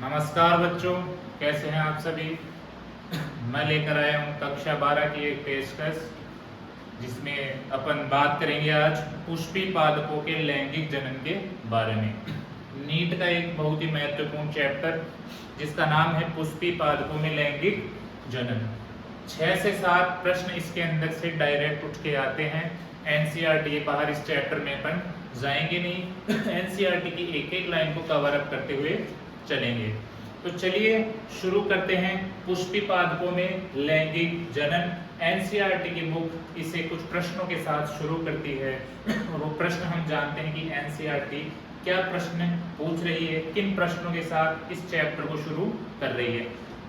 नमस्कार बच्चों, कैसे हैं आप सभी। मैं लेकर आया हूं कक्षा 12 की एक पेशकश जिसमें अपन बात करेंगे आज पुष्पी पादपों के लैंगिक जनन के बारे में। नीट का एक बहुत ही महत्वपूर्ण चैप्टर जिसका नाम है पुष्पी पादपों में लैंगिक जनन। 6 से 7 प्रश्न इसके अंदर से डायरेक्ट उठ के आते हैं। एनसीईआरटी के बाहर इस चैप्टर में अपन जाएंगे नहीं। एनसीईआरटी की एक एक लाइन को कवर अप करते हुए चलेंगे। तो चलिए शुरू करते हैं। पुष्पी पादपों में लैंगिक जनन, एनसीईआरटी की बुक इसे कुछ प्रश्नों के साथ शुरू करती है और वो प्रश्न हम जानते हैं कि एनसीईआरटी क्या प्रश्न पूछ रही है, किन प्रश्नों के साथ इस चैप्टर को शुरू कर रही है।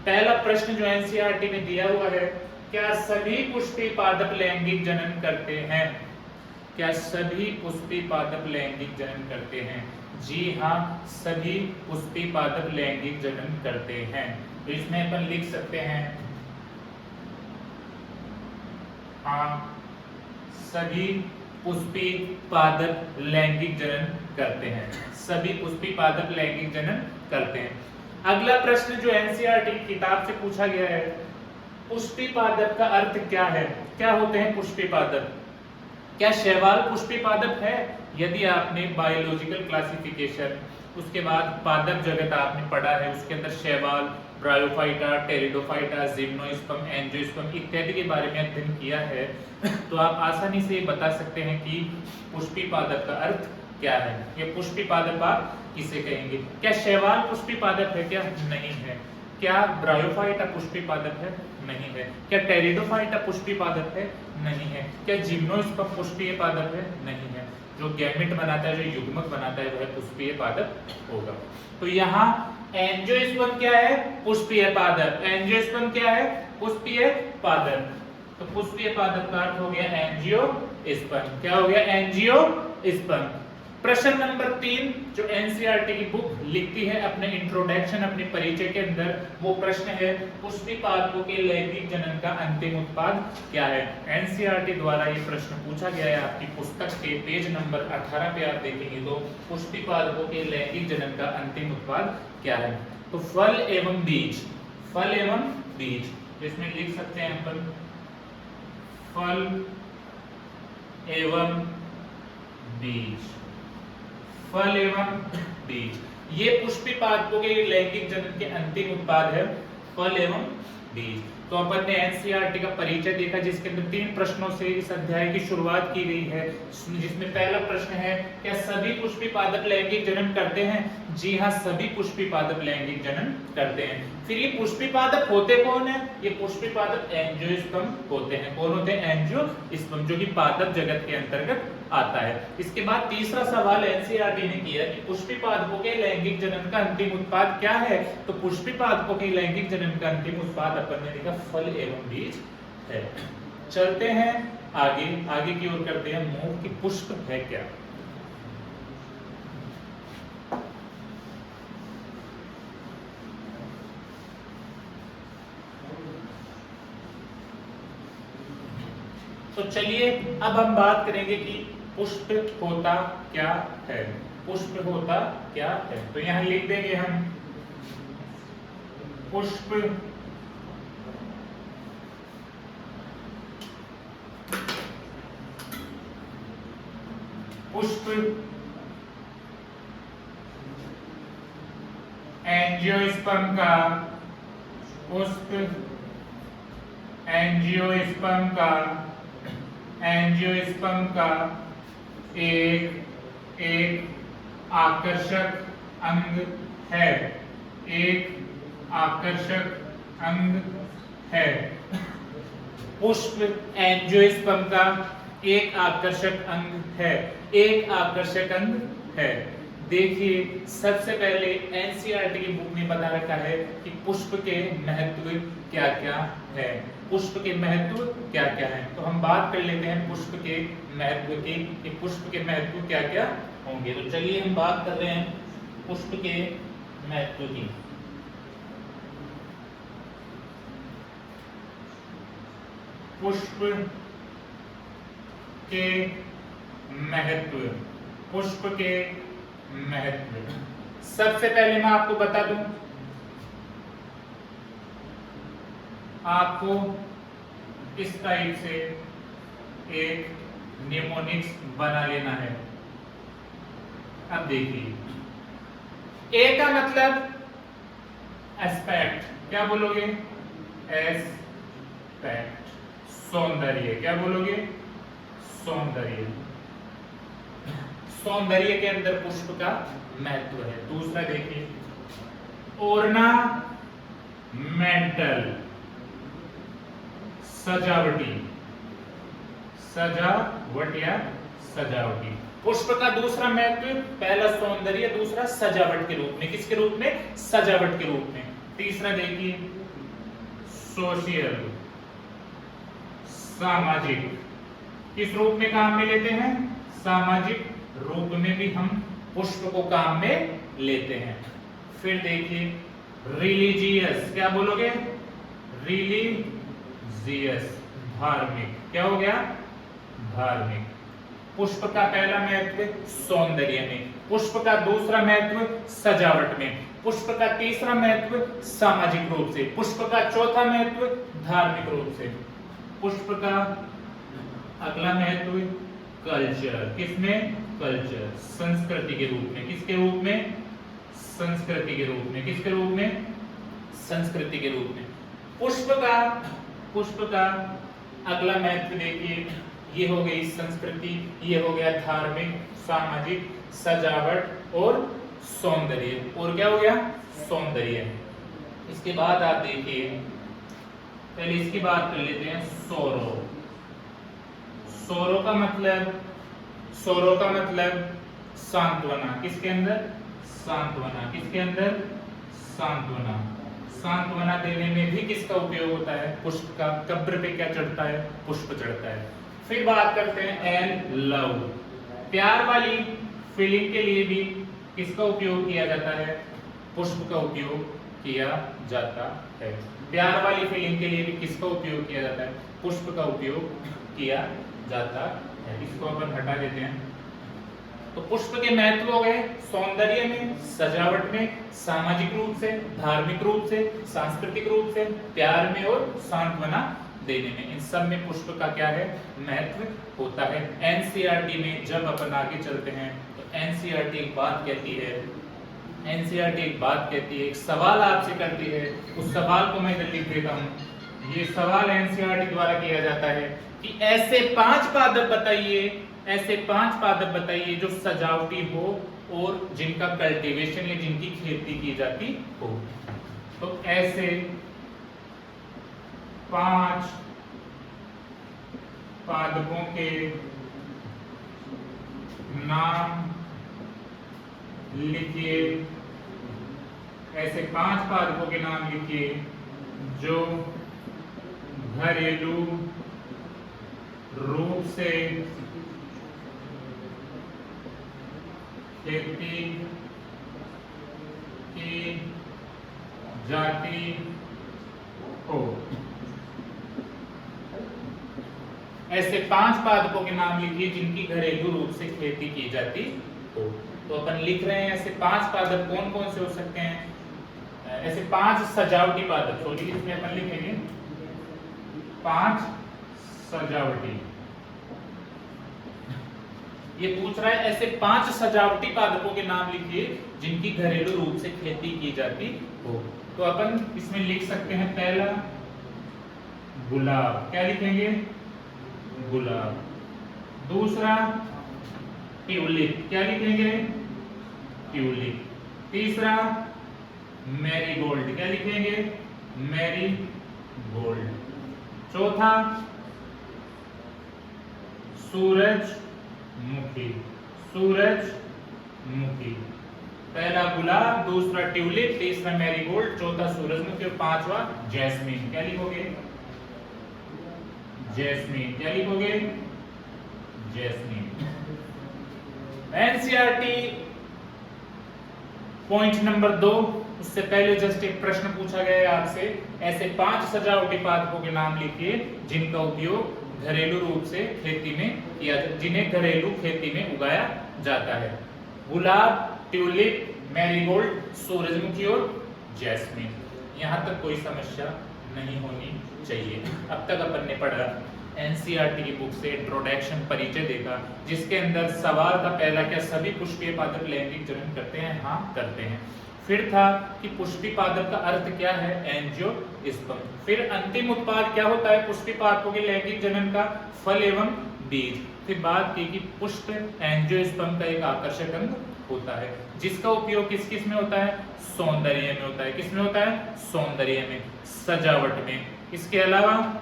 पहला प्रश्न जो एनसीईआरटी में दिया हुआ है, क्या सभी पुष्पी पादप लैंगिक जनन करते हैं? क्या सभी पुष्पी पादप लैंगिक जनन करते हैं? जी हाँ, सभी पुष्पी पादप लैंगिक जनन करते हैं। तो इसमें अपन लिख सकते हैं हाँ, सभी पुष्पी पादप लैंगिक जनन करते हैं। सभी पुष्पी पादप लैंगिक जनन करते हैं। अगला प्रश्न जो एनसीईआरटी की किताब से पूछा गया है, पुष्पी पादप का अर्थ क्या है? क्या होते हैं पुष्पी पादप? क्या शैवाल पुष्पी पादप है? यदि आपने बायोलॉजिकल क्लासिफिकेशन, उसके बाद पादप जगत आपने पढ़ा है, उसके अंदर शैवाल, ब्रायोफाइटा, टेरिडोफाइटा, जिम्नोस्पर्म, एंजियोस्पर्म इत्यादि के बारे में अध्ययन किया है तो आप आसानी से बता सकते हैं कि पुष्पी पादप का अर्थ क्या है। ये पुष्पी पादप आप किसे कहेंगे? क्या शैवाल पुष्पी पादप है? क्या नहीं है। क्या ब्रायोफाइटा पुष्पी पादप है? नहीं है। क्या टेरिडोफाइटा पुष्पी पादप है? नहीं है। क्या जिम्नोस्पर्म पुष्पीय पादप है? नहीं है। जो गैमेट बनाता है, जो युग्मक बनाता है, वह पुष्पीय पादप होगा। तो यहाँ एंजियोस्पर्म क्या है? पुष्पीय पादप। एंजियोस्पर्म क्या है? पुष्पीय पादप। तो पुष्पीय पादप का अर्थ हो गया एंजियोस्पर्म। क्या हो गया? एंजियोस्पर्म। प्रश्न नंबर 3 जो एनसीईआरटी की बुक लिखती है अपने इंट्रोडक्शन, अपने परिचय के अंदर, वो प्रश्न है पुष्पी पादपों के लैंगिक जनन का अंतिम उत्पाद क्या है? एनसीईआरटी द्वारा ये प्रश्न पूछा गया है। आपकी पुस्तक के पेज नंबर 18 पे आप देखेंगे तो पुष्पी पादपों के लैंगिक जनन का अंतिम उत्पाद क्या है? तो फल एवं बीज। फल एवं बीज, इसमें लिख सकते हैं अपन फल एवं बीज। फल एवं बीज, ये पुष्पी पादपों के लैंगिक जनन के अंतिम उत्पाद है, फल एवं बीज। तो अपन ने एनसीईआरटी का परिचय देखा जिसके अंदर 3 प्रश्नों से इस अध्याय की शुरुआत की गई है, जिसमें पहला प्रश्न है, क्या सभी पुष्पी पादप लैंगिक जनन करते हैं? जी हाँ, सभी पुष्पी पादप लैंगिक जनन करते हैं। फिर ये पुष्पी पादप होते कौन है? ये पुष्पी पादप एंजियोस्पर्म होते हैं। कौन होते हैं? एंजियोस्पर्म, जो कि पादप जगत के अंतर्गत आता है। इसके बाद तीसरा सवाल एनसीईआरटी ने किया कि पुष्पी पादपों के लैंगिक जनन का अंतिम उत्पाद क्या है? तो पुष्पी पादपों के लैंगिक जनन का अंतिम उत्पाद अपन ने देखा फल एवं बीज है। चलते हैं आगे, आगे की ओर करते हैं मूव कि पुष्प है क्या। तो चलिए अब हम बात करेंगे कि पुष्प होता क्या है। पुष्प होता क्या है? तो यहां लिख देंगे हम पुष्प पुष्प एंजियोस्पर्म का, पुष्प एंजियोस्पर्म का, एंजियोस्पर्म का एक आकर्षक अंग है। एक आकर्षक अंग है। पुष्प एंजियोस्पर्म का एक आकर्षक अंग है। एक आकर्षक अंग है। देखिए, सबसे पहले एनसीईआरटी की बुक में बता रखा है कि पुष्प के महत्व क्या क्या है। पुष्प के महत्व क्या क्या है, तो हम बात कर लेते हैं पुष्प के महत्व की कि पुष्प के महत्व क्या क्या होंगे। तो चलिए हम बात कर रहे हैं पुष्प के महत्व की। पुष्प के महत्व, पुष्प के महत्व। सबसे पहले मैं आपको बता दूं, आपको इस टाइप से एक निमोनिक्स बना लेना है। अब देखिए, ए का मतलब एस्पेक्ट, क्या बोलोगे? एस्पेक्ट, सौंदर्य। क्या बोलोगे? सौंदर्य। सौंदर्य के अंदर पुष्प का महत्व है। दूसरा देखिए, ऑर्नामेंटल, सजावटी, सजावट या सजावटी। पुष्प का दूसरा महत्व, पहला सौंदर्य, दूसरा सजावट के रूप में। किसके रूप में? सजावट के रूप में। तीसरा देखिए, सोशल, सामाजिक। किस रूप में काम में लेते हैं? सामाजिक रूप में भी हम पुष्प को काम में लेते हैं। फिर देखिए, रिलीजियस, क्या बोलोगे? रिलीजियस, धार्मिक। क्या हो गया? धार्मिक। पुष्प का पहला महत्व सौंदर्य में, पुष्प का दूसरा महत्व सजावट में, पुष्प का तीसरा महत्व सामाजिक रूप से, पुष्प का चौथा महत्व धार्मिक रूप से, पुष्प का अगला महत्व कल्चर। किसमें? कल्चर, संस्कृति के रूप में। किसके रूप में? संस्कृति के रूप में। किसके रूप में? संस्कृति के रूप में। पुष्प का अगला महत्व देखिए, ये हो गई संस्कृति, ये हो गया धार्मिक, सामाजिक, सजावट और सौंदर्य। और क्या हो गया? सौंदर्य। इसके बाद आप देखिए, पहले इसकी बात कर लेते हैं, सोरो। सोरो का मतलब सांत्वना। किसके अंदर? सांत्वना। किसके अंदर? सांत्वना। सांत्वना देने में भी किसका उपयोग होता है? पुष्प का। कब्र पे क्या चढ़ता है? पुष्प चढ़ता है। फिर बात करते हैं एंड लव, प्यार वाली फीलिंग के लिए भी किसका उपयोग किया जाता है? पुष्प का उपयोग किया जाता है। प्यार वाली फीलिंग के लिए भी किसका उपयोग किया जाता है? पुष्प का उपयोग किया जाता है। इसको अपन हटा देते हैं। तो पुष्प के महत्व हो गए सौंदर्य में, सजावट में, सामाजिक रूप से, धार्मिक रूप से, सांस्कृतिक रूप से, प्यार में और सांत्वना देने में। इन सब में पुष्प का क्या है? महत्व होता है। एनसीईआरटी में जब अपन आगे चलते हैं तो एनसीईआरटी एक बात कहती है, एनसीईआरटी एक बात कहती है, एक सवाल आपसे करती है। उस सवाल को मैं इधर लिख देता हूँ। ये सवाल एनसीईआरटी द्वारा किया जाता है कि ऐसे 5 पादप बताइए, ऐसे 5 पादप बताइए जो सजावटी हो और जिनका कल्टीवेशन या जिनकी खेती की जाती हो। तो ऐसे 5 पादपों के नाम लिखिए, ऐसे 5 पादपों के नाम लिखिए जो घरेलू रूप से खेती की जाती हो। ऐसे 5 पादपों के नाम लिखिए जिनकी घरेलू रूप से खेती की जाती हो। तो अपन लिख रहे हैं ऐसे 5 पादप कौन कौन से हो सकते हैं? ऐसे 5 सजावटी पादप, सॉरी इसमें अपन लिखेंगे 5 सजावटी। ये पूछ रहा है ऐसे 5 सजावटी पादपों के नाम लिखिए जिनकी घरेलू रूप से खेती की जाती हो। तो अपन इसमें लिख सकते हैं पहला गुलाब, क्या लिखेंगे? गुलाब। दूसरा ट्यूलिप, क्या लिखेंगे? ट्यूलिप। तीसरा मैरीगोल्ड, क्या लिखेंगे? मैरीगोल्ड। चौथा सूरजमुखी, सूरजमुखी। पहला गुलाब, दूसरा ट्यूलिप, तीसरा मैरीगोल्ड, चौथा सूरजमुखी और 5वां जैस्मीन। क्या लिखोगे? जैस्मीन। क्या लिखोगे? जैस्मीन। एनसीईआरटी पॉइंट नंबर 2, उससे पहले जस्ट एक प्रश्न पूछा गया है आपसे, ऐसे 5 सजावटी पादपों के नाम लिखिए जिनका उपयोग घरेलू रूप से खेती में किया, जिन्हें घरेलू खेती में उगाया जाता है। गुलाब, ट्यूलिप, मैरीगोल्ड, सूरजमुखी और जैस्मीन। यहां तक कोई समस्या नहीं होनी चाहिए। अब तक अपन ने पढ़ा एनसीईआरटी की बुक से इंट्रोडक्शन परिचय देखा, जिसके अंदर सवाल था पहला, क्या सभी पुष्पीय पादप लैंगिक जनन करते हैं? हाँ करते हैं। फिर था कि पुष्पी पादप का अर्थ क्या है? एंजियोस्पर्म। फिर अंतिम उत्पाद क्या होता है पुष्पी पादपों के लैंगिक जनन का? फल एवं बीज। फिर बात की कि पुष्प एंजियोस्पर्म का एक आकर्षक अंग होता है, जिसका उपयोग किस किस में होता है? सौंदर्य में होता है। किस में होता है? सौंदर्य में, सजावट में। इसके अलावा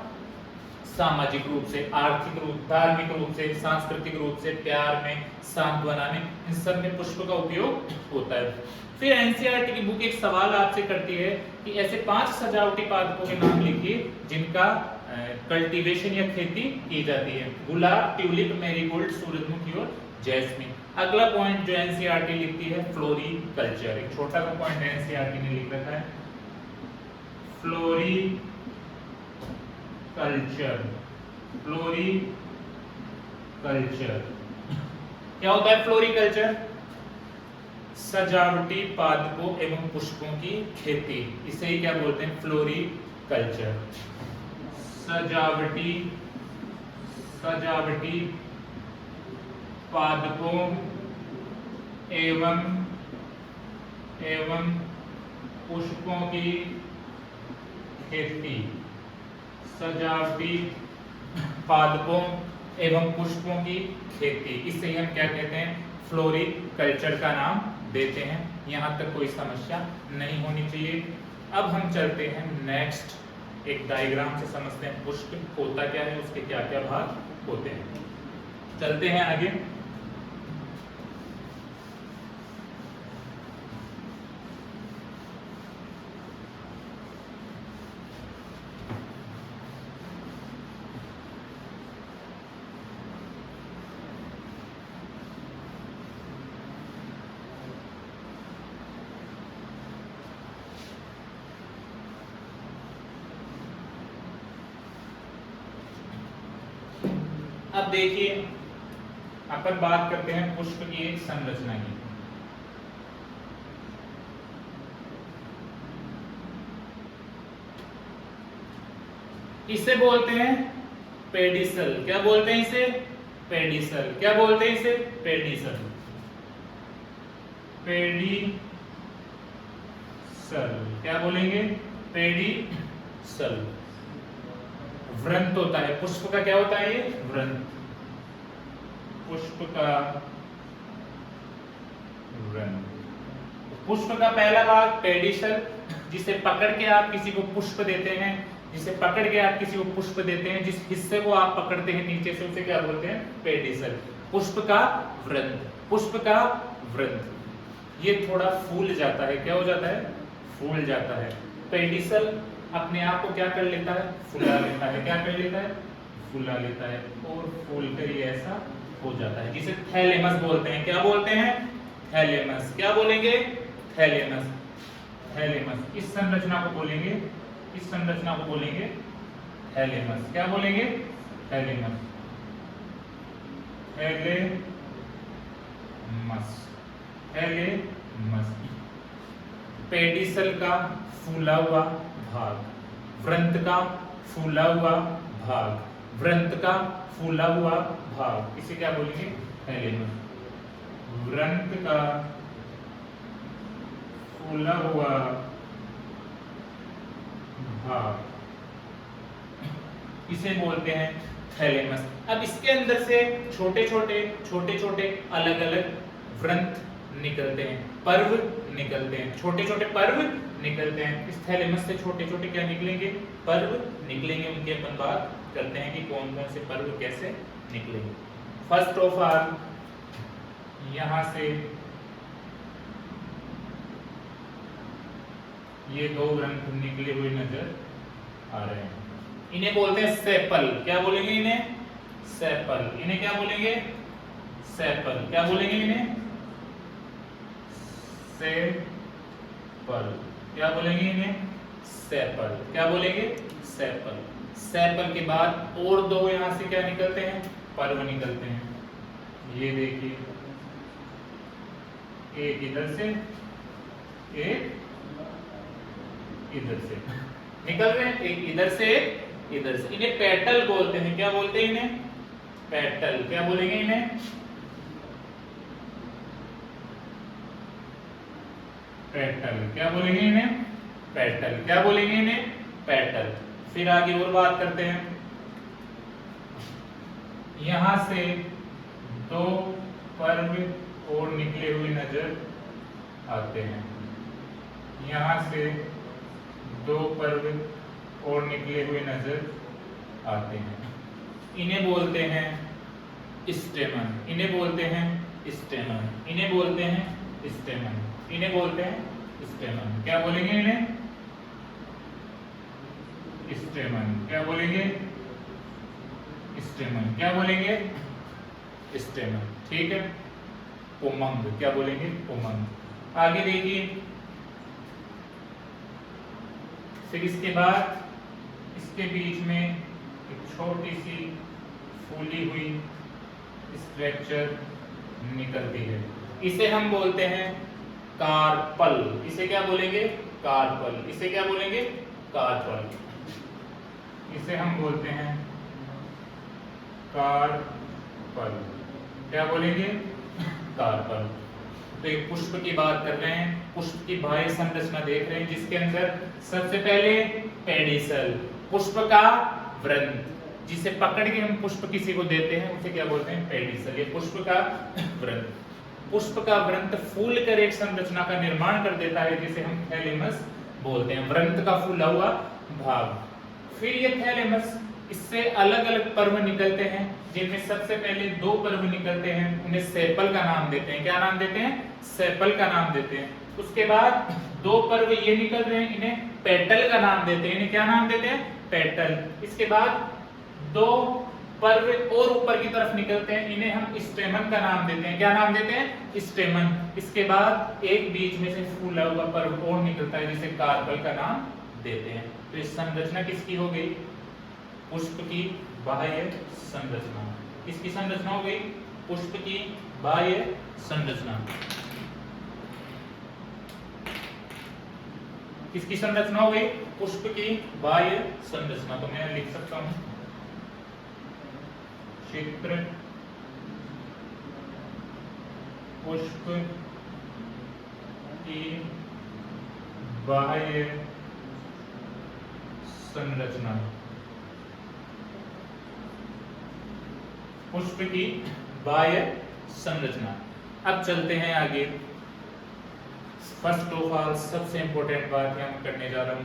सामाजिक रूप से, आर्थिक रूप, धार्मिक रूप से, सांस्कृतिक रूप से, प्यार में, सांत्वना में, इन सब में पुष्प का उपयोग होता है। फिर एनसीईआरटी की बुक एक सवाल आपसे करती है कि ऐसे 5 सजावटी पादपों के नाम लिखिए जिनका कल्टीवेशन या खेती की जाती है। गुलाब, ट्यूलिप, मैरीगोल्ड, सूरजमुखी और जैस्मिन। अगला पॉइंट जो एनसीईआरटी लिखती है, फ्लोरीकल्चर। एक छोटा सा पॉइंट एनसीईआरटी ने लिख रखा है, फ्लोरीकल्चर। फ्लोरीकल्चर क्या होता है? फ्लोरीकल्चर सजावटी पादपों एवं पुष्पों की खेती, इसे ही क्या बोलते हैं? फ्लोरीकल्चर। सजावटी पादपों एवं पुष्पों की खेती। सजावटी पादपों एवं पुष्पों की खेती, इससे हम क्या कहते हैं? फ्लोरीकल्चर का नाम देते हैं। यहाँ तक कोई समस्या नहीं होनी चाहिए। अब हम चलते हैं नेक्स्ट, एक डायग्राम से समझते हैं पुष्प होता क्या है, उसके क्या क्या भाग होते हैं। चलते हैं आगे। अब देखिए, अपन बात करते हैं पुष्प की एक संरचना की। इसे बोलते हैं पेडिसल। क्या बोलते हैं इसे? पेडिसल। क्या बोलते हैं इसे? पेडिसल। पेडिसल क्या बोलेंगे? पेडिसल। वृंत होता है पुष्प का। क्या होता है ये? वृंत। पुष्प का वृंत। पुष्प का पहला भाग पेडिसल, जिसे पकड़ के आप किसी को पुष्प देते हैं, जिस हिस्से को आप पकड़ते हैं नीचे से, उसे क्या बोलते हैं? पेडिसल। पुष्प का वृंत। पुष्प का वृंत ये थोड़ा फूल जाता है। क्या हो जाता है? फूल जाता है। पेडिसल अपने आप को क्या कर लेता है? फुला लेता है। क्या कर लेता है? फुला लेता है और फूल कर ये ऐसा हो जाता है, जिसे थैलेमस बोलते हैं। क्या बोलते हैं? थैलेमस। क्या बोलेंगे? थैलेमस। थैलेमस। इस संरचना को बोलेंगे थैलेमस। क्या बोलेंगे? थैलेमस। थैलेमस। पेडिसल का फूला हुआ भाग, वृंत का फूला हुआ भाग, वृंत का फूला हुआ भाग, इसे क्या बोलेंगे? थैलेमस। वृंत का फूला हुआ भाग, इसे बोलते हैं थैलेमस। अब इसके अंदर से छोटे छोटे अलग अलग वृंत निकलते हैं, पर्व निकलते हैं, छोटे छोटे पर्व निकलते हैं। इस थैलेमस से छोटे छोटे क्या निकलेंगे? पर्व निकलेंगे। उनकी अपन बात करते हैं कि कौन कौन से पर्व कैसे निकलेंगे। फर्स्ट ऑफ ऑल, यहां से ये 2 वृंत निकले हुए नजर आ रहे हैं। इन्हें बोलते हैं सेपल। क्या बोलेंगे इन्हें? सेपल। इन्हें क्या बोलेंगे? सेपल। क्या बोलेंगे इन्हें? सेपल। क्या बोलेंगे इन्हें? सेपल। क्या बोलेंगे? सेपल। सेपल के बाद और 2 यहां से क्या निकलते हैं? पर्व निकलते हैं। ये देखिए, एक इधर से, एक इधर से। निकल रहे हैं, एक इधर से एक इधर से। इन्हें पेटल बोलते हैं। क्या बोलते हैं इन्हें? पेटल। क्या बोलेंगे इन्हें? पेटल। क्या बोलेंगे इन्हें? पेटल। क्या बोलेंगे इन्हें? पेटल। फिर आगे और बात करते हैं। यहां से दो पर्व और निकले हुए नजर आते हैं। यहां से दो पर्व और निकले हुए नजर आते हैं। इन्हें बोलते हैं स्टेमन। इन्हें बोलते हैं स्टेमन। इन्हें बोलते हैं स्टेमन। इन्हें बोलते हैं स्टेमन। क्या बोलेंगे इन्हें? स्टेमन। क्या बोलेंगे? स्टेमन। क्या बोलेंगे? स्टेमन। ठीक है। पुमंग। क्या बोलेंगे? पुमंग। आगे देखिए, फिर इसके बाद इसके बीच में एक छोटी सी फूली हुई स्ट्रक्चर निकलती है। इसे हम बोलते हैं कार्पल। इसे क्या बोलेंगे? कार्पल। इसे क्या बोलेंगे? कार्पल। इसे हम बोलते हैं कार्पल। क्या बोलेंगे? कार्पल। तो एक पुष्प की बात कर रहे हैं, पुष्प की बाह्य संरचना देख रहे हैं, जिसके अंदर सबसे पहले पेडिसल, पुष्प का वृंत, जिसे पकड़ के हम पुष्प किसी को देते हैं उसे क्या बोलते हैं? पेडिसल। ये पुष्प का वृंत। पुष्प का वृंत फूल कर एक संरचना का निर्माण कर देता है, जिसे हम थैलेमस बोलते हैं, वृंत का फूला हुआ भाग। फिर ये थैलेमस, इससे अलग अलग पर्व निकलते हैं, जिनमें सबसे पहले दो पर्व निकलते हैं, उन्हें सेपल का नाम देते हैं। क्या नाम देते हैं? सेपल का नाम देते हैं। उसके बाद दो पर्व ये निकल रहे हैं, इन्हें पेटल का नाम देते हैं। इन्हें क्या नाम देते हैं? पेटल। इसके बाद दो पर्व और ऊपर की तरफ निकलते हैं, इन्हें हम स्टेमन का नाम देते हैं। क्या नाम देते हैं? स्टेमन। इसके बाद एक बीच में से फूला हुआ पर्व और निकलता है, जिसे कार्पल का नाम देते हैं। तो इस संरचना किसकी हो गई? पुष्प की बाह्य संरचना। किसकी संरचना हो गई? पुष्प की बाह्य संरचना। किसकी संरचना हो गई? पुष्प की बाह्य संरचना। तो मैं लिख सकता हूं चित्र पुष्प की बाह्य संरचना। पुष्प की बाह्य संरचना। अब चलते हैं आगे। फर्स्ट ऑफ ऑल सबसे इंपॉर्टेंट बात यहाँ करने जा रहा हूं,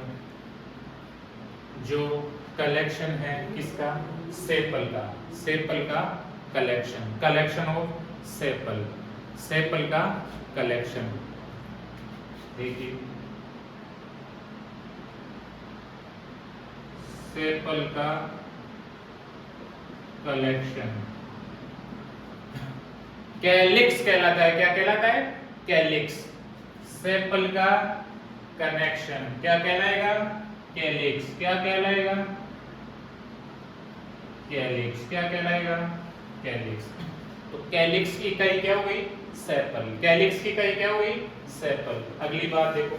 जो कलेक्शन है किसका? सेपल का। सेपल का collection. Collection of sepal. Sepal का कलेक्शन। देखिए, सेपल का कलेक्शन कैलिक्स कहलाता है। क्या कहलाता है? कैलिक्स। सेपल का कनेक्शन क्या कहलाएगा? कैलिक्स। क्या कहलाएगा? कैलिक्स। क्या कहलाएगा? कैलिक्स। तो कैलिक्स की इकाई क्या हो गई? सेपल। कैलिक्स की इकाई क्या हो गई? सेपल। अगली बात देखो,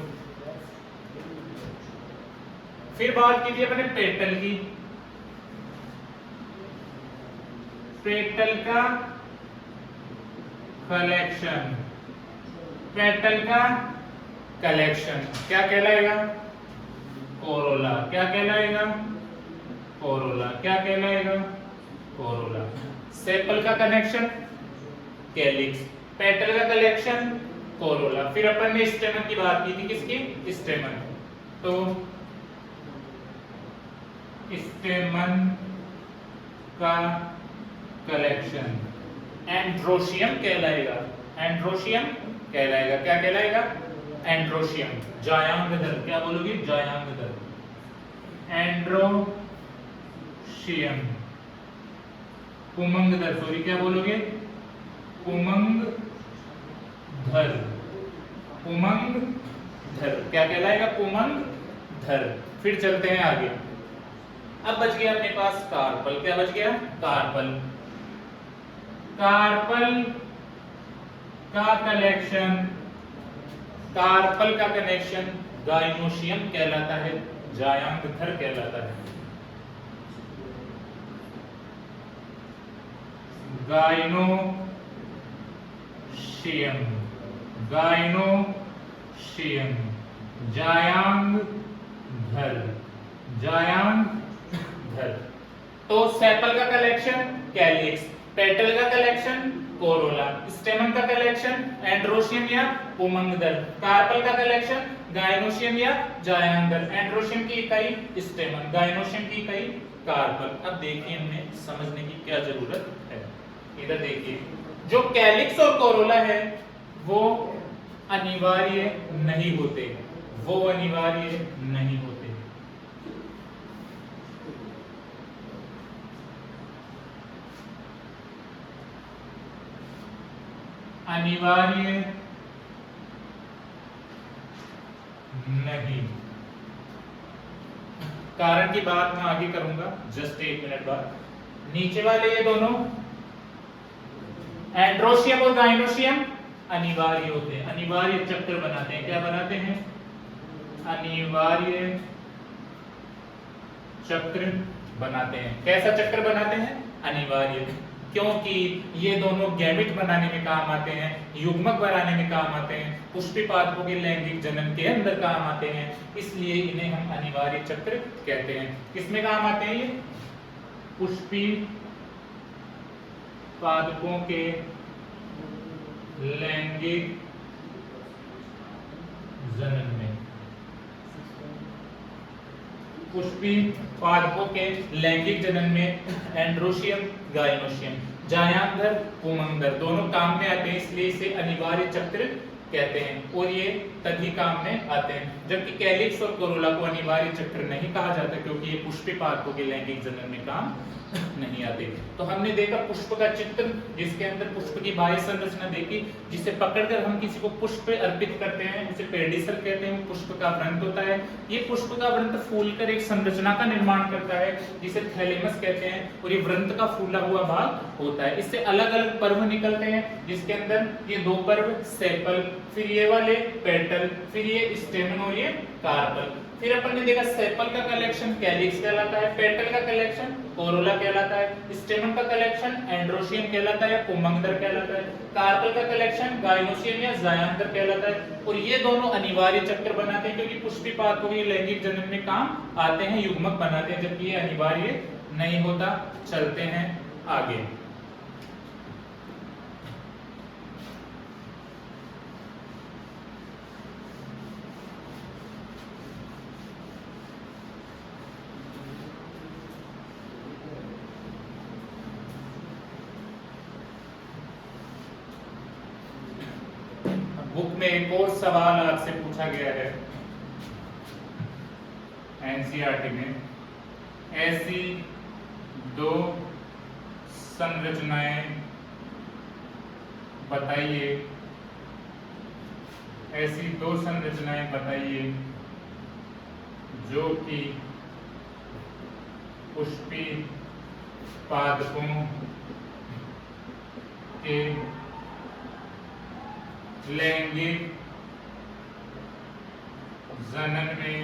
फिर बात की थी अपने पेटल की। पेटल का कलेक्शन। पेटल का कलेक्शन क्या कहलाएगा? कोरोला। क्या कहलाएगा? कोरोला। क्या कहलाएगा? कोरोला। सेपल का कनेक्शन कैलिक्स, पेटल का कलेक्शन कोरोला। फिर अपन ने स्टेमन की बात की थी। किसकी? स्टेमन। तो स्टेमन का कलेक्शन एंड्रोशियम कहलाएगा। एंड्रोशियम कहलाएगा। क्या कहलाएगा? एंड्रोशियम। जायांगधर। क्या बोलोगे? जायांगधर। एंड्रोशियम। पुमंगधर। सॉरी, क्या बोलोगे? पुमंगधर। पुमंगधर। क्या कहलाएगा? पुमंगधर। फिर चलते हैं आगे। अब बच गया अपने पास कार्पल। क्या बच गया? कार्पल। कार्पल का कलेक्शन, कार्पल का कनेक्शन गाइनोशियम कहलाता है। जायांगधर कहलाता है। गायनोशियम, गायनोशियम, जायांगधर, जायांगधर। तो सेपल का कलेक्शन कैलिक्स, पेटल का कलेक्शन कोरोला, स्टेमन का कलेक्शन एंड्रोशियम या पुमंगदल, कार्पल का कलेक्शन गायनोशियम या जायांगधर, एंड्रोशियम की इकाई स्टेमन, गायनोशियम की इकाई कार्पल। अब देखिए हमें समझने की क्या जरूरत है। इधर देखिए, जो कैलिक्स और कोरोला है वो अनिवार्य नहीं होते, वो अनिवार्य नहीं होते। अनिवार्य नहीं, कारण की बात मैं आगे करूंगा जस्ट 1 मिनट बाद। नीचे वाले ये दोनों एंड्रोशियम और गायनोशियम अनिवार्य होते हैं, अनिवार्य चक्र बनाते हैं। क्या बनाते हैं? अनिवार्य चक्र बनाते हैं। कैसा चक्र बनाते हैं? अनिवार्य, क्योंकि ये दोनों गैमेट बनाने में काम आते हैं, युग्मक बनाने में काम आते हैं, पुष्पी पादपों के लैंगिक जनन के अंदर काम आते हैं, इसलिए इन्हें हम अनिवार्य चक्र कहते हैं। किसमें काम आते हैं ये? पुष्पी पादपों के लैंगिक जनन में, पुष्पी पादपों के लैंगिक जनन में एंड्रोशियम, गायनोशियम, जायांगधर, पुमंगधर दोनों काम में आते हैं, इसलिए इसे अनिवार्य चक्र कहते हैं और ये तभी काम में आते हैं। जबकि कैलिक्स और कोरोला को अनिवार्य चक्र नहीं कहा जाता, क्योंकि ये पुष्पी पादपों के लैंगिक जनन में काम नहीं आते। तो हमने देखा पुष्प का चित्र, जिसके अंदर पुष्प की बाह्य संरचना देखी, जिसे पकड़कर हम किसी को पुष्प अर्पित करते हैं, उसे पेडिसल कहते हैं। पुष्प का वृंत होता है, ये पुष्प का वृंत फूलकर एक संरचना का निर्माण करता है, जिसे थैलेमस कहते हैं, और ये वृंत का फूला हुआ भाग होता है। इससे अलग अलग पर्व निकलते हैं, जिसके अंदर ये 2 पर्व सेपल, फिर ये वाले पेटल, फिर ये स्टेमन और ये कार्पल। फिर अपन ने देखा सेपल का कलेक्शन कैलिक्स कहलाता है, पेटल का कलेक्शन कोरोला कहलाता है, स्टेमन का कलेक्शन एंड्रोशियम कहलाता है या पुमंगधर कहलाता है, कार्पल का कलेक्शन गायनोशियम या जायांगधर कहलाता है। और ये दोनों अनिवार्य चक्र बनाते हैं, क्योंकि पुष्पी पादपों के लैंगिक जनन में काम आते हैं, युग्मक बनाते हैं, जबकि ये अनिवार्य नहीं होता। चलते हैं आगे। बुक में एक और सवाल आपसे पूछा गया है एनसीईआरटी में, ऐसी 2 संरचनाएं बताइए, ऐसी 2 संरचनाएं बताइए जो कि पुष्पी पादपों के लैंगिक जनन में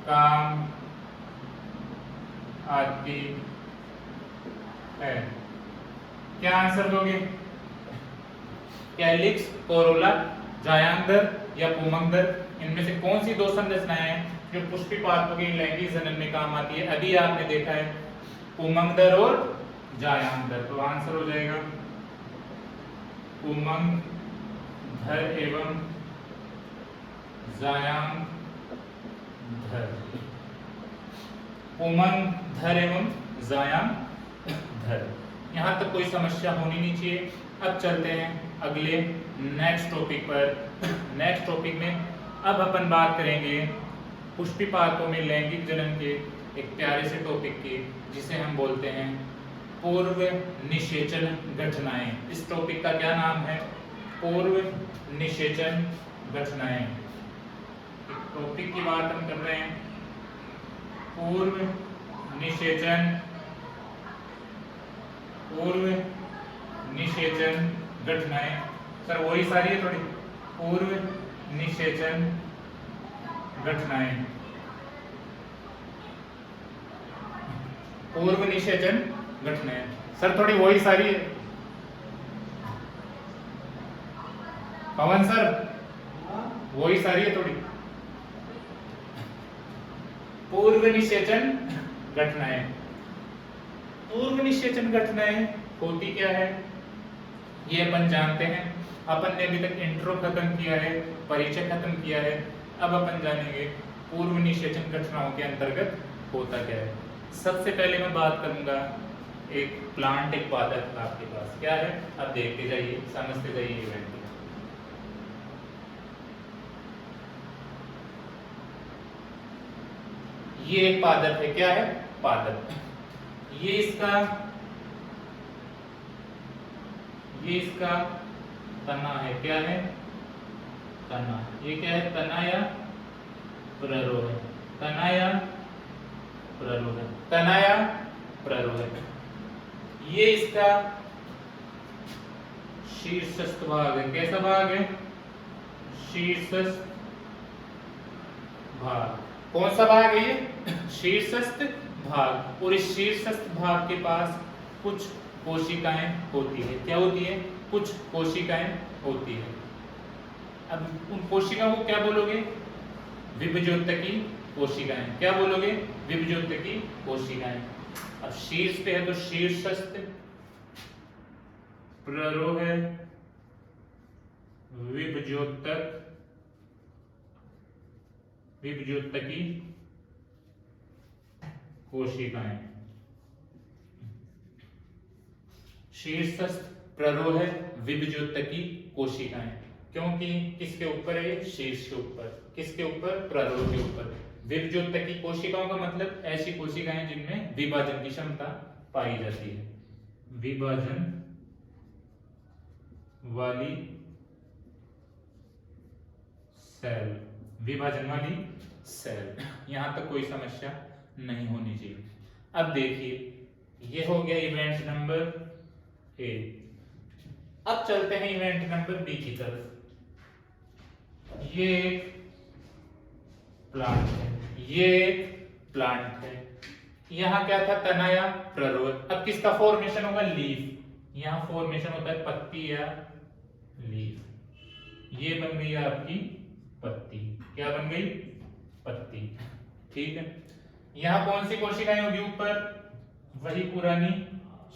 काम आती है। क्या आंसर दोगे? कैलिक्स, कोरोला, जायांगधर या पुमंगधर, इनमें से कौन सी 2 संरचनाएं हैं जो पुष्पी पादपों के लैंगिक जनन में काम आती है? अभी आपने देखा है पुमंगधर और जायांगधर, तो आंसर हो जाएगा पुमंगधर एवं जायांगधर, पुमंगधर एवं जायांगधर। यहां तक कोई समस्या होनी नहीं चाहिए। अब चलते हैं अगले नेक्स्ट टॉपिक पर। नेक्स्ट टॉपिक में अब अपन बात करेंगे पुष्पी पादपों में लैंगिक जनन के एक प्यारे से टॉपिक की, जिसे हम बोलते हैं पूर्व निषेचन घटनाएं। इस टॉपिक का क्या नाम है? पूर्व निषेचन घटनाएं। टॉपिक की बात हम कर रहे हैं पूर्व निषेचन, पूर्व निषेचन घटनाएं। सर वही सारी है थोड़ी, पूर्व निषेचन घटनाएं, पूर्व निषेचन घटनाएं। सर थोड़ी वॉइस आ रही है पवन सर, वॉइस आ रही है थोड़ी। पूर्व निषेचन घटनाएं, पूर्व निषेचन घटनाएं होती क्या है ये अपन जानते हैं। अपन ने अभी तक इंट्रो खत्म किया है, परिचय खत्म किया है। अब अपन जानेंगे पूर्व निषेचन घटनाओं के अंतर्गत होता क्या है। सबसे पहले मैं बात करूंगा एक प्लांट, एक पादप आपके पास क्या है, अब देखते जाइए, समझते जाइए इवेंट। ये एक पादप है, क्या है, पादप। ये इसका तना है, क्या है, तना। ये क्या है, तना या प्ररोह है, तना या प्ररोह है, तना या प्ररोह है। ये इसका शीर्षस्थ भाग है, कैसा भाग है, शीर्षस्थ भाग। कौन सा भाग है ये, शीर्षस्थ भाग। और इस शीर्षस्थ भाग के पास कुछ कोशिकाएं होती है, क्या होती है, कुछ कोशिकाएं होती है। अब उन कोशिकाओं को क्या बोलोगे, विभज्योतकी कोशिकाएं। क्या बोलोगे, विभज्योतकी कोशिकाएं। अब शीर्ष पे है तो शीर्षस्थ, प्ररोह है, विभज्योतक, विभज्योतकी कोशिकाएं। शीर्षस्थ, प्ररोह है, विभज्योतकी कोशिकाएं। क्योंकि किसके ऊपर है ये, शीर्ष के ऊपर। किसके ऊपर, प्ररोह के ऊपर। विभज्योतकी कोशिकाओं का मतलब ऐसी कोशिकाएं जिनमें विभाजन की क्षमता पाई जाती है, विभाजन वाली सेल, विभाजन वाली सेल। यहां तक कोई समस्या नहीं होनी चाहिए। अब देखिए ये हो गया इवेंट नंबर ए। अब चलते हैं इवेंट नंबर बी की तरफ। ये एक प्लांट है, ये एक प्लांट है। यहां क्या था, तना या प्ररोह। अब किसका फॉर्मेशन होगा, लीफ। यहां फॉर्मेशन होता है पत्ती या लीफ। ये बन गई आपकी पत्ती, क्या बन गई, पत्ती। ठीक है, यहां कौन सी कोशिकाएं होगी ऊपर, वही पुरानी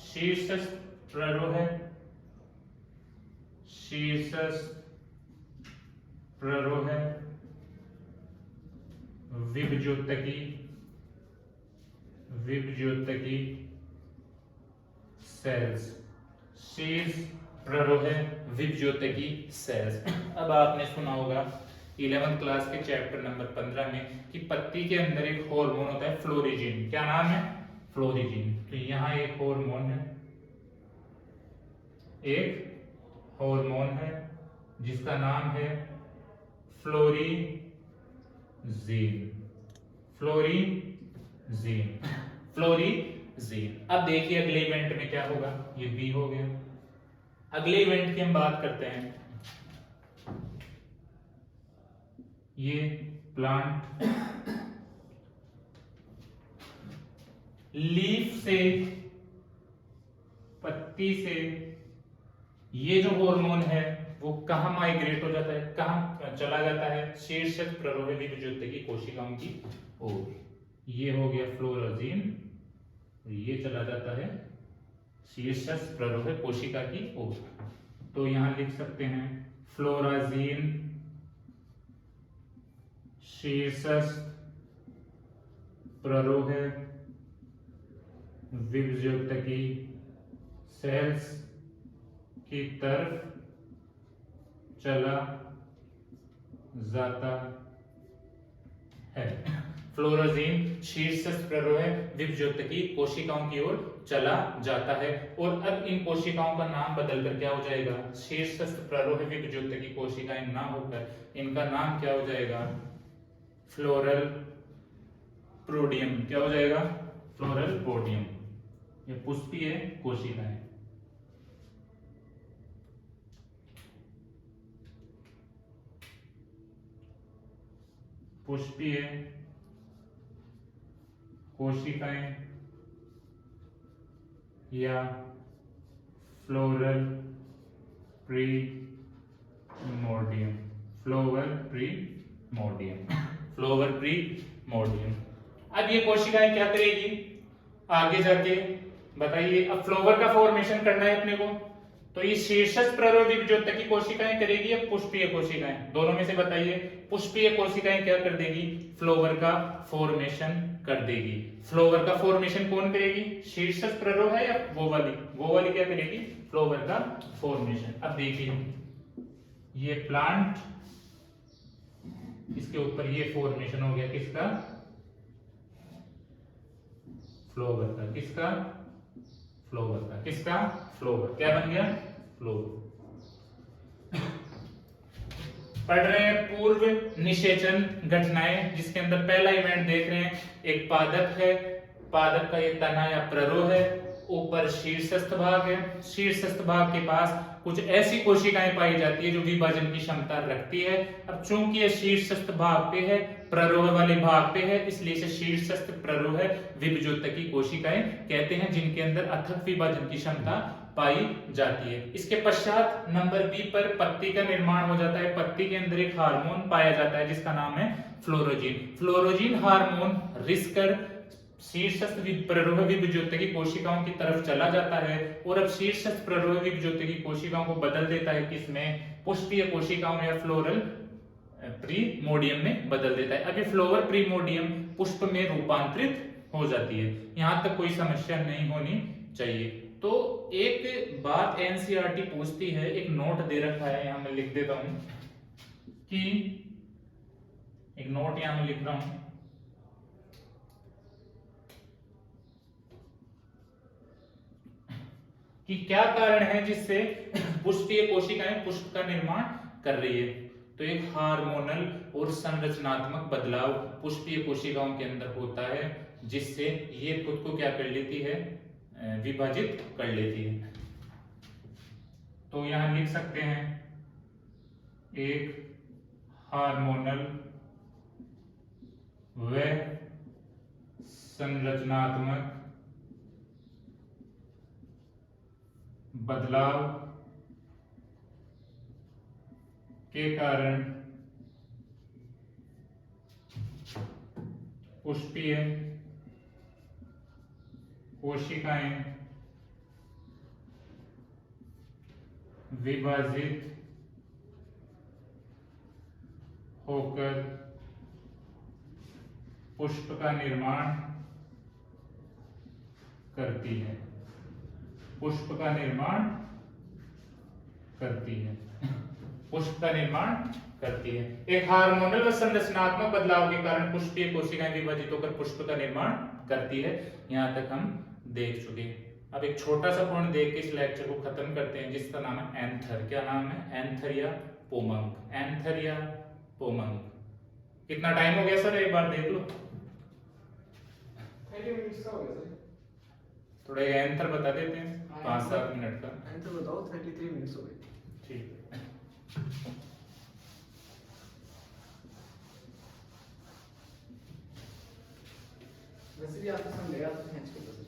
शीर्षस्थ प्ररोह है, शीर्षस्थ प्ररोह है, विभज्योतकी, विभज्योतकी सेल्स। शीर्ष प्ररोह है, विभज्योतकी सेल्स। अब आपने सुना होगा 11th क्लास के चैप्टर नंबर 15 में कि पत्ती के अंदर एक हार्मोन होता है फ्लोरिजिन। क्या नाम है, फ्लोरिजिन। तो यहाँ एक हार्मोन है, एक हार्मोन है जिसका नाम है फ्लोरिजीन, फ्लोरिजीन, फ्लोरिजीन। अब देखिए अगले इवेंट में क्या होगा, ये बी हो गया। अगले इवेंट की हम बात करते हैं। ये प्लांट लीफ से, पत्ती से, ये जो हार्मोन है वो कहां माइग्रेट हो जाता है, कहां चला जाता है, शीर्षस्थ प्ररोह विभज्योतकी कोशिकाओं की ओर। ये हो गया फ्लोराजीन, ये चला जाता है शीर्षस्थ प्ररोह कोशिका की ओर। तो यहां लिख सकते हैं फ्लोराजीन शीर्षस्थ प्ररोह विभज्योतकी सेल्स की तरफ चला जाता है। फ्लोराजीन शीर्षस्थ प्ररोह विभज्योतकी कोशिकाओं की ओर चला जाता है। और अब इन कोशिकाओं का नाम बदलकर क्या हो जाएगा, शीर्षस्थ प्ररोह विभज्योतकी कोशिकाएं ना होकर इनका नाम क्या हो जाएगा, फ्लोरल प्रोडियम। क्या हो जाएगा, फ्लोरल पोडियम। ये पुष्पीय कोशिकाएं। पुष्पीय कोशिकाएं या फ्लोरल प्रीमोर्डियम, फ्लोरल प्रीमोर्डियम। अब ये कोशिकाएं क्या करेगी आगे जाके बताइए। अब फ्लोवर का फॉर्मेशन करना है अपने को, तो ये शीर्षस्थ प्ररोविभज्योतकी कोशिकाएं करेगी या पुष्पीय कोशिकाएं, दोनों में से बताइए। पुष्पीय कोशिकाएं क्या कर देगी, फ्लोवर का फॉर्मेशन कर देगी। फ्लोवर का फॉर्मेशन कौन करेगी, शीर्षस्थ प्ररो है या वो वाली क्या करेगी, फ्लोवर का फॉर्मेशन। अब देखिए ये प्लांट, इसके ऊपर ये फॉर्मेशन हो गया किसका, फ्लोवर का, किसका, फ्लोवर का, किसका, फ्लोवर, क्या बन गया, फ्लोवर। पढ़ रहे हैं पूर्व निषेचन घटनाएं, जिसके अंदर पहला इवेंट देख रहे हैं, एक पादप है, पादप का ये तना या प्ररो है, ऊपर शीर्षस्थ भाग है, शीर्षस्थ भाग के पास कुछ ऐसी कोशिकाएं पाई जाती है जो विभाजन की क्षमता रखती है। अब चूंकि ये शीर्षस्थ भाग पे है, प्ररोह वाले भाग पे है, इसलिए इसे शीर्षस्थ प्ररोह विभज्योतकी कोशिकाएं कहते हैं, जिनके अंदर अथक विभाजन की क्षमता पाई जाती है। इसके पश्चात नंबर बी पर पत्ती का निर्माण हो जाता है। पत्ती के अंदर एक हार्मोन पाया जाता है जिसका नाम है फ्लोरोजिन। फ्लोरोजिन हार्मोन रिस्क कर शीर्षस्थ प्ररोह विभज्योतकी कोशिकाओं की तरफ चला जाता है और अब शीर्षस्थ प्ररोह विभज्योतकी कोशिकाओं को बदल देता है किसमें, पुष्पीय कोशिकाओं में या फ्लोरल प्रीमोडियम में बदल देता है। अब ये फ्लोवर प्रीमोडियम पुष्प में रूपांतरित हो जाती है। यहां तक कोई समस्या नहीं होनी चाहिए। तो एक बात एनसीईआरटी पूछती है, एक नोट दे रखा है, यहां मैं लिख देता हूं कि एक नोट यहां मैं लिख रहा हूं कि क्या कारण है जिससे पुष्पीय कोशिकाएं पुष्प का निर्माण कर रही है। तो एक हार्मोनल और संरचनात्मक बदलाव पुष्पीय कोशिकाओं के अंदर होता है, जिससे ये खुद को क्या कर लेती है, विभाजित कर लेती है। तो यहां लिख सकते हैं एक हार्मोनल व संरचनात्मक बदलाव के कारण पुष्पीय कोशिकाएं विभाजित होकर पुष्प का निर्माण करती है, पुष्प का निर्माण करती है, पुष्प का निर्माण करती है। एक हार्मोनल व संरचनात्मक बदलाव के कारण पुष्पीय कोशिकाएं विभाजित होकर पुष्प का निर्माण करती है। यहां तक हम देख चुके। अब एक छोटा सा पॉइंट देख के इस लेक्चर को खत्म करते हैं, जिसका नाम है एंथर। क्या नाम है, एंथर या पोमंक, एंथर या पोमंक। कितना टाइम हो गया सर, एक बार देख लो। 30 मिनट्स का हो गया सर। थोड़ा एंथर बता देते हैं, 5-7 मिनट का आंसर बताओ। 33 मिनट्स हो गए। ठीक है। वैसे भी आपको समझ लेगा तो खींच के दो सर।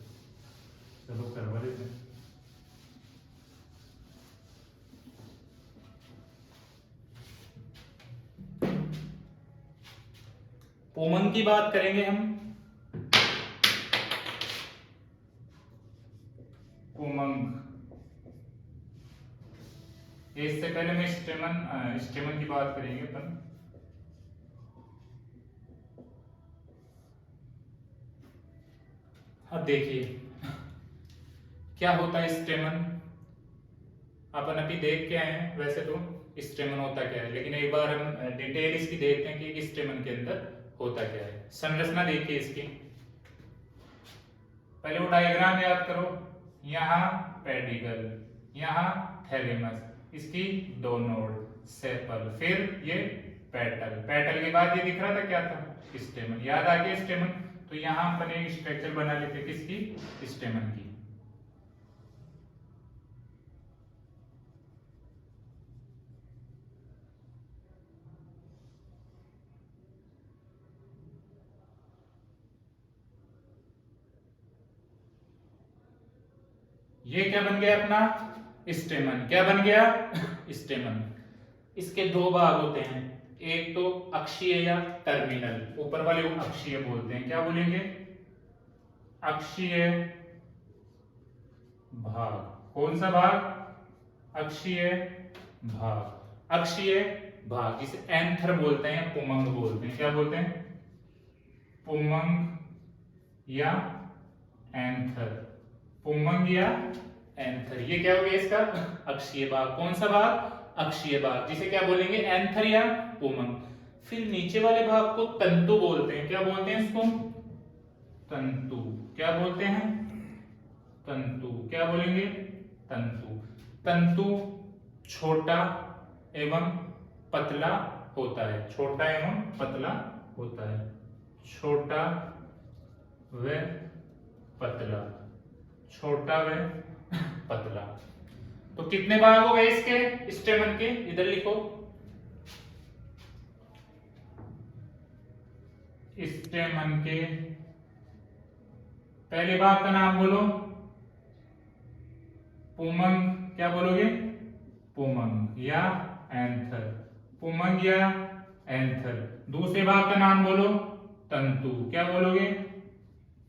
चलो करवा देते हैं। पोमंक की बात करेंगे हम। पोमंक, इससे पहले मैं स्टेमन की बात करेंगे अपन। अब देखिए क्या होता है स्टेमन, अपन अभी देख के आए हैं वैसे तो स्टेमन होता क्या है, लेकिन एक बार हम डिटेल इसकी देखते हैं कि स्टेमन के अंदर होता क्या है। संरचना देखिए इसकी, पहले वो डायग्राम याद करो। यहाँ पेडिकल, यहाँ थैलेमस, इसकी 2 नोड, सेपल, फिर ये पेटल। पेटल के बाद ये दिख रहा था क्या था, स्टेमन। याद आ गया स्टेमन। तो यहाँ अपन एक स्ट्रक्चर बना लेते हैं किसकी, स्टेमन की। ये क्या बन गया अपना स्टेमन। क्या बन गया स्टेमन। इसके दो भाग होते हैं, एक तो अक्षीय या टर्मिनल, ऊपर वाले को अक्षीय बोलते हैं। क्या बोलेंगे अक्षीय भाग। कौन सा भाग अक्षीय भाग। अक्षीय भाग जिसे एंथर बोलते हैं या पुमंग बोलते हैं। क्या बोलते हैं पुमंग या एंथर। पुमंग या एंथर ये क्या हो गया इसका अक्षीय भाग। कौन सा भाग अक्षीय भाग जिसे क्या बोलेंगे एंथर या पुमंग। फिर नीचे वाले भाग को तंतु बोलते हैं। क्या बोलते हैं इसको तंतु। क्या बोलते हैं तंतु। क्या बोलेंगे तंतु। तंतु छोटा एवं पतला होता है। छोटा एवं पतला होता है। छोटा व पतला। छोटा व पतला। तो कितने भाग हो गए इसके स्टेमन के, इधर लिखो स्टेमन के पहले भाग का नाम बोलो पुमंग। क्या बोलोगे पुमंग या एंथर। पुमंग या एंथर। दूसरे भाग का नाम बोलो तंतु। क्या बोलोगे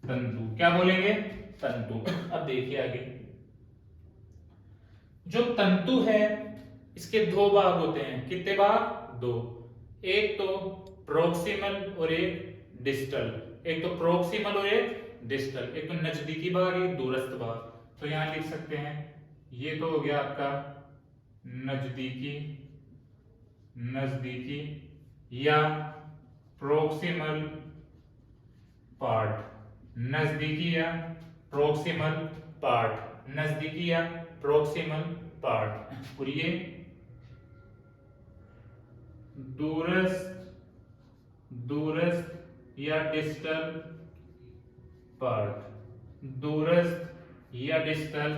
तंतु। क्या बोलेंगे तंतु। अब देखिए आगे जो तंतु है इसके दो भाग होते हैं। कितने भाग दो। एक तो प्रोक्सिमल और एक डिस्टल। एक तो प्रोक्सिमल और एक डिस्टल। एक तो नजदीकी भाग एक दूरस्थ भाग। तो यहां लिख सकते हैं ये तो हो गया आपका नजदीकी नजदीकी या प्रोक्सिमल पार्ट। नजदीकी या प्रोक्सिमल पार्ट। नजदीकी या प्रोक्सिमल पार्ट। और ये दूरस्थ दूरस्थ या डिस्टल पार्ट। दूरस्थ या डिस्टल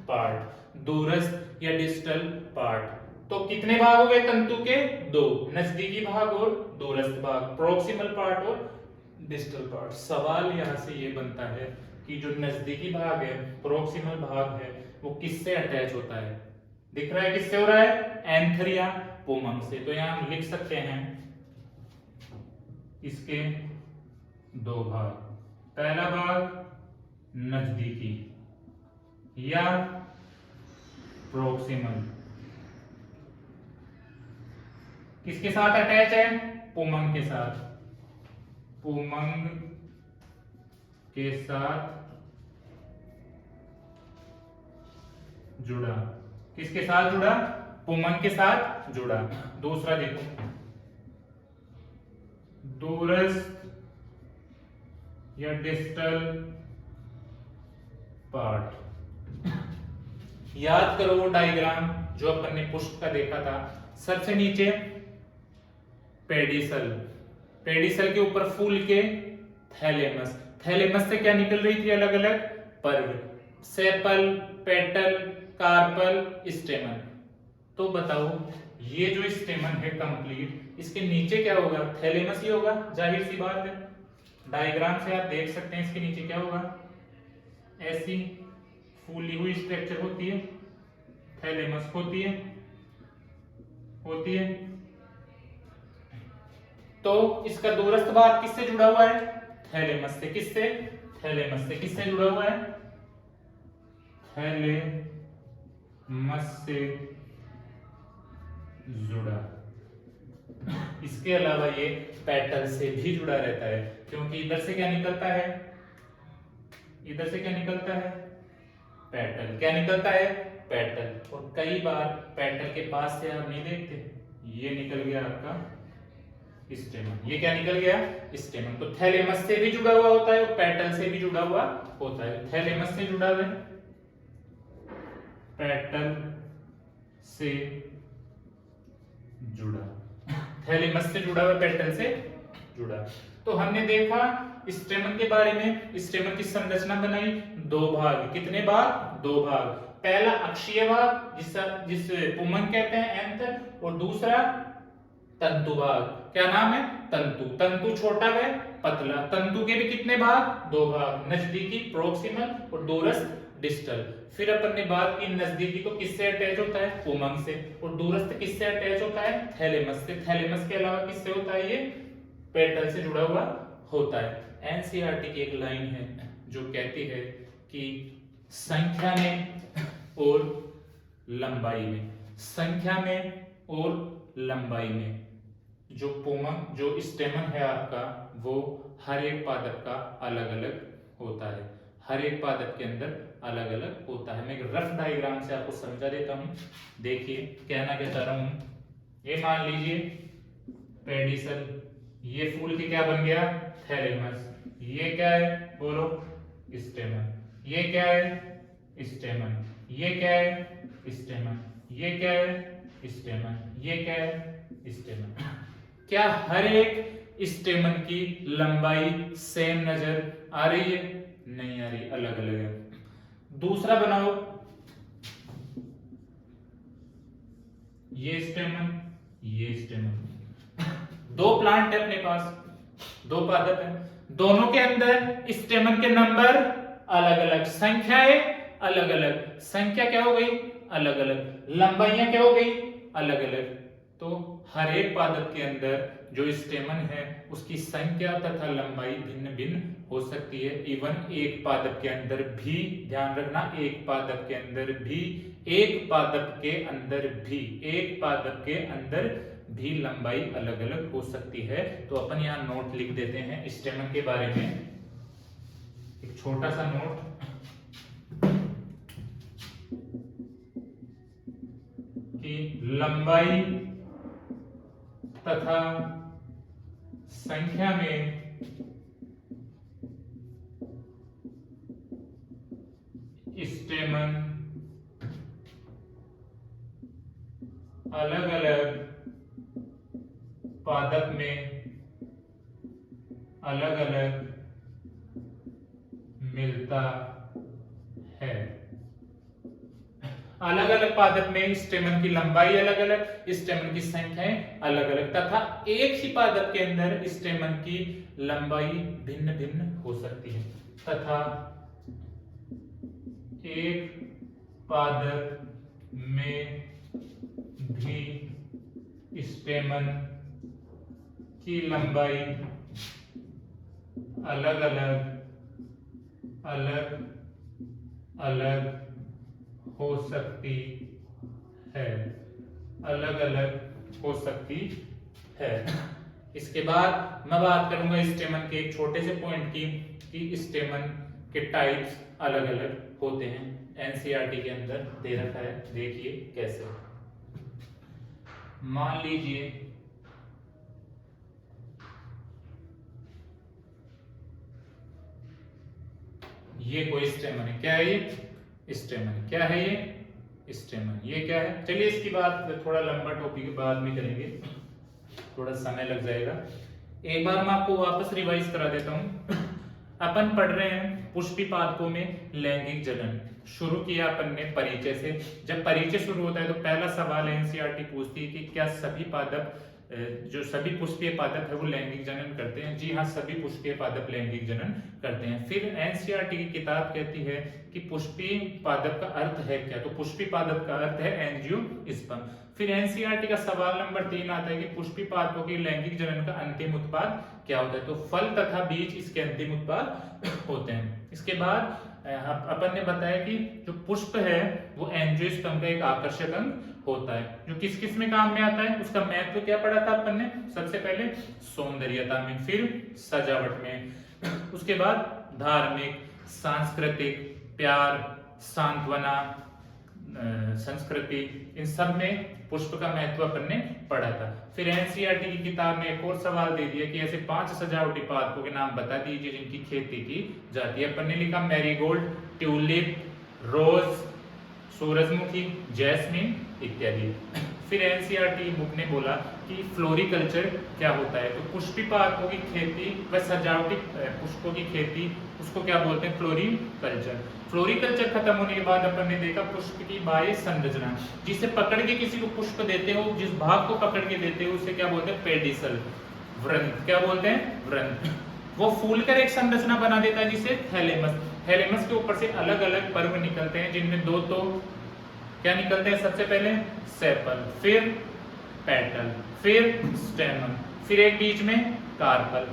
पार्ट। दूरस्थ या डिस्टल पार्ट। तो कितने भाग हो गए तंतु के दो, नजदीकी भाग और दूरस्थ भाग, प्रोक्सिमल पार्ट और डिस्टल पार्ट। सवाल यहां से ये बनता है कि जो नजदीकी भाग है प्रोक्सिमल भाग है वो किससे अटैच होता है। दिख रहा है किससे हो रहा है एंथर या पुमंग से। तो यहां हम लिख सकते हैं इसके दो भाग। पहला भाग नजदीकी या प्रोक्सिमल किसके साथ अटैच है पुमंग के साथ। पुमंग के साथ जुड़ा। किसके साथ जुड़ा पुमंग के साथ जुड़ा। दूसरा देखो दूरस्थ या डिस्टल पार्ट। याद करो वो डायग्राम जो अपन ने पुष्प का देखा था। सबसे नीचे पेडिसल, पेडिसल के ऊपर फूल के थैलेमस। थैलेमस से क्या निकल रही थी अलग अलग पर्व, सेपल, पेटल, कार्पल, स्टेमन। तो बताओ ये जो स्टेमन है कंप्लीट इसके नीचे क्या होगा थैलेमस ही होगा, जाहिर सी बात है। डायग्राम से आप देख सकते हैं इसके नीचे क्या होगा, ऐसी फूली हुई स्ट्रक्चर होती है, थैलेमस होती है। तो इसका दूरस्थ भाग किससे जुड़ा हुआ है थैलेमस से। किससे थैलेमस से। किससे जुड़ा हुआ है थैलेमस से जुड़ा। इसके अलावा ये पेटल से भी जुड़ा रहता है क्योंकि इधर से क्या निकलता है, इधर से क्या निकलता है पेटल। क्या निकलता है पेटल। और कई बार पेटल के पास से आप नहीं देखते, ये निकल गया आपका स्टेमन। ये क्या निकल गया स्टेमन। तो थैलेमस से भी जुड़ा हुआ होता है और पेटल से भी जुड़ा हुआ होता है। थैलेमस से जुड़ा हुआ है, पेटल से जुड़ा, थैलेमस से जुड़ा हुआ, पेटल से जुड़ा। तो हमने देखा स्टेमन के बारे में। स्टेमन की संरचना बनाई दो भाग। कितने भाग दो भाग। पहला अक्षीय भाग जिसे पुमंग कहते हैं एंथर, और दूसरा तंतु भाग। क्या नाम है तंतु। तंतु छोटा है पतला। तंतु के भी कितने भाग दो भाग, नजदीकी प्रोक्सिमल और दूरस्थ डिस्टल। फिर अपन ने बात की नजदीकी तो किससे अटैच होता है, पुमंग से, और दूरस्थ किससे अटैच होता है, थैलेमस से। थैलेमस के अलावा किससे होता है, ये पेटल से जुड़ा हुआ होता है। एनसीईआरटी की एक लाइन है जो कहती है कि संख्या में और लंबाई में, संख्या में और लंबाई में जो पोमन जो स्टेमन है आपका, वो हर एक पादप का अलग अलग होता है, हर एक पादप के अंदर अलग अलग होता है। मैं एक रफ डायग्राम से आपको समझा देता हूं। देखिए कहना क्या चाह रहा हूं, ये मान लीजिए पेडिसल, ये फूल की क्या बन गया, थैलेमस। ये क्या है, बोलो, स्टेमन। ये क्या है, स्टेमन। ये क्या है, स्टेमन। ये क्या है, स्टेमन। ये क्या है, स्टेमन। क्या हर एक स्टेमन की लंबाई सेम नजर आ रही है, नहीं आ रही, अलग अलग है। दूसरा बनाओ, ये स्टेमन, ये स्टेमन। दो प्लांट है अपने पास, दो पादप है, दोनों के अंदर स्टेमन के नंबर अलग अलग, संख्याएं अलग अलग। संख्या क्या हो गई, अलग अलग, लंबाइयां क्या हो गई, अलग अलग। तो हर एक पादप के अंदर जो स्टेमन है उसकी संख्या तथा लंबाई भिन्न भिन्न हो सकती है। इवन एक पादप के अंदर भी, ध्यान रखना, एक पादप के अंदर भी, एक पादप के अंदर भी, एक पादप के अंदर भी लंबाई अलग अलग हो सकती है। तो अपन यहाँ नोट लिख देते हैं स्टेमन के बारे में, एक छोटा सा नोट कि लंबाई तथा संख्या में स्टेमन अलग अलग पादप में अलग अलग मिलता है। अलग अलग पादप में स्टेमन की लंबाई अलग अलग, स्टेमन की संख्याएं अलग अलग, तथा एक ही पादप के अंदर स्टेमन की लंबाई भिन्न भिन्न हो सकती है, तथा एक पादप में भी स्टेमन की लंबाई अलग अलग अलग हो सकती है, अलग अलग हो सकती है। इसके बाद मैं बात करूंगा स्टेमन के एक छोटे से पॉइंट की, कि स्टेमन के टाइप्स अलग अलग होते हैं। एनसीईआरटी के अंदर दे रखा है, देखिए कैसे। मान लीजिए ये कोई स्टेमन है, क्या है ये, स्टेमन। क्या है ये, स्टेमन। ये क्या है, चलिए इसकी बात थोड़ा लंबा टॉपिक बाद में करेंगे, थोड़ा समय लग जाएगा। एक बार मैं आपको वापस रिवाइज करा देता हूं। अपन पढ़ रहे हैं पुष्पी पादपों में लैंगिक जनन। शुरू किया अपन ने परिचय से। जब परिचय शुरू होता है तो पहला सवाल एनसीईआरटी पूछती है कि क्या सभी पादप, जो सभी पुष्पीय पादप है वो लैंगिक जनन करते हैं। जी हाँ, सभी पुष्पीय पादप लैंगिक जनन करते हैं। फिर एनसीईआरटी की किताब कहती है कि पुष्पीय पादप का अर्थ है क्या, तो पुष्पीय पादप का अर्थ है एंजियोस्पर्म। फिर एनसीईआरटी का सवाल नंबर 3 आता है कि पुष्पीय पादपों के लैंगिक जनन का अंतिम उत्पाद क्या होता है, तो फल तथा बीज इसके अंतिम उत्पाद होते हैं। इसके बाद अपन ने बताया कि जो पुष्प है वो एंजियोस्पर्म का एक आकर्षक अंग होता है, जो किस किस में काम में आता है। उसका महत्व क्या पढ़ा था अपन ने, सबसे पहले सौंदर्यता में, फिर सजावट में, उसके बाद धार्मिक, सांस्कृतिक, प्यार, सांत्वना, संस्कृति, इन सब में पुष्प का महत्व अपन ने पढ़ा था। फिर एनसीईआरटी की किताब में एक और सवाल दे दिया कि ऐसे 5 सजावटी पादपों के नाम बता दीजिए जिनकी खेती की जाती है। अपन ने लिखा मैरीगोल्ड, ट्यूलिप, रोज, सूरजमुखी, जैस्मिन इत्यादि। फिर एनसीईआरटी बुक ने बोला कि फ्लोरिकल्चर क्या होता है, तो पुष्पी पादपों की खेती व सजावटी पुष्पों की खेती, उसको क्या बोलते हैं, फ्लोरिकल्चर। फ्लोरिकल्चर खत्म होने के बाद अपन ने देखा पुष्प की बाह्य संरचना, जिसे पकड़ के किसी को पुष्प देते हो, जिस भाग को पकड़ के देते हो उसे क्या बोलते हैं, पेडिसल, वृंत। क्या बोलते हैं, वृंत। वो फूल कर एक संरचना बना देता है जिसे थैलेमस। थैलेमस के ऊपर से अलग अलग पर्व निकलते हैं, जिनमें दो तो क्या निकलते हैं, सबसे पहले सेपल, फिर पेटल, फिर स्टेमन, फिर एक बीच में कार्पल।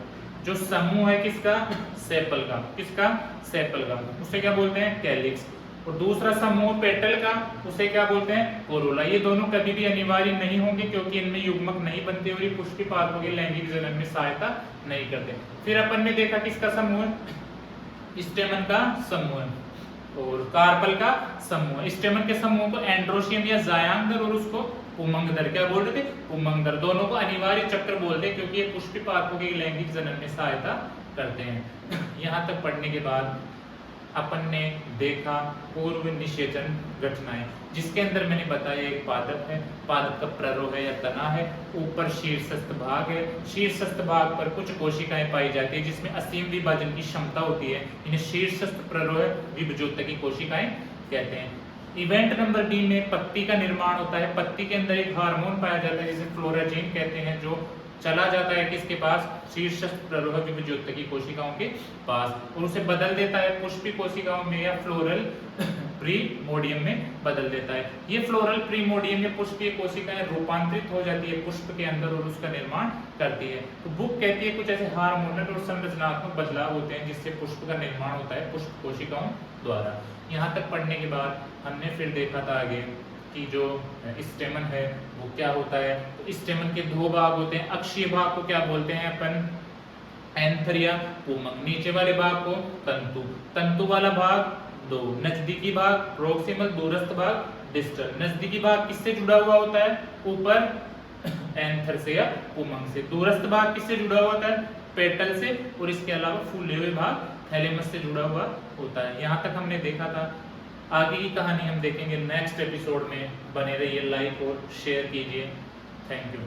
जो समूह है किसका, सेपल का, किसका, सेपल का, उसे क्या बोलते हैं, कैलिक्स। और दूसरा समूह पेटल का, उसे क्या बोलते हैं, कोरोला। ये दोनों कभी भी अनिवार्य नहीं होंगे क्योंकि इनमें युग्मक नहीं बनते और ये पुष्पी पादपों के लैंगिक जनन में सहायता नहीं करते। फिर अपन ने देखा किसका समूह है, स्टेमन का समूह है और कार्पल का समूह। स्टेमन के समूह को एंड्रोशियम या जायांगदर और उसको पुमंगदर, क्या बोल रहे थे, पुमंगदर। दोनों को अनिवार्य चक्र बोलते हैं क्योंकि ये पुष्पी पादपों के लैंगिक जनन में सहायता करते हैं। यहाँ तक पढ़ने के बाद अपन ने देखा पूर्व निषेचन घटनाएं, जिसके अंदर मैंने बताया एक पादप है, पादप का प्ररोह है या तना है, ऊपर शीर्षस्थ भाग है, शीर्षस्थ भाग पर कुछ कोशिकाएं पाई जाती है जिसमें असीम विभाजन की क्षमता होती है, इन्हें शीर्षस्थ प्ररोह विभजोतकी कोशिकाएं कहते हैं। इवेंट नंबर बी में पत्ती का निर्माण होता है। पत्ती के अंदर एक हार्मोन पाया जाता है जिसे फ्लोराजीन कहते हैं, जो चला जाता है किसके पास, शीर्षस्थ प्ररोह विभजोतकी कोशिकाओं के पास, और उसे बदल देता है पुष्पी कोशिकाओं में या फ्लोरल प्रीमोडियम में बदल देता है। ये फ्लोरल प्रीमोडियम या पुष्पीय कोशिकाएं रूपांतरित हो जाती है पुष्प के अंदर और उसका निर्माण करती है। तो बुक कहती है कुछ ऐसे हार्मोनल और संरचनात्मक बदलाव होते हैं जिससे पुष्प का निर्माण होता है पुष्प कोशिकाओं द्वारा। यहाँ तक पढ़ने के बाद हमने फिर देखा था आगे कि जो स्टेमन है वो क्या होता है। तो स्टेमन के दो भाग होते हैं, अक्षीय भाग को क्या बोलते हैं अपन, एंथर या पुमंग, नीचे वाले भाग को तंतु, तंतु वाला भाग दो, नजदीकी भाग प्रोक्सिमल, दूरस्थ भाग डिस्टल। नजदीकी भाग किससे जुड़ा हुआ होता है, ऊपर एंथर से या पुमंग से, दूरस्थ भाग किससे जुड़ा हुआ होता है, पेटल से, और इसके अलावा फूले हुए भाग थैलेमस से जुड़ा हुआ होता है। यहाँ तक हमने देखा था। आगे की कहानी हम देखेंगे नेक्स्ट एपिसोड में, बने रहिए, लाइक और शेयर कीजिए। Thank you.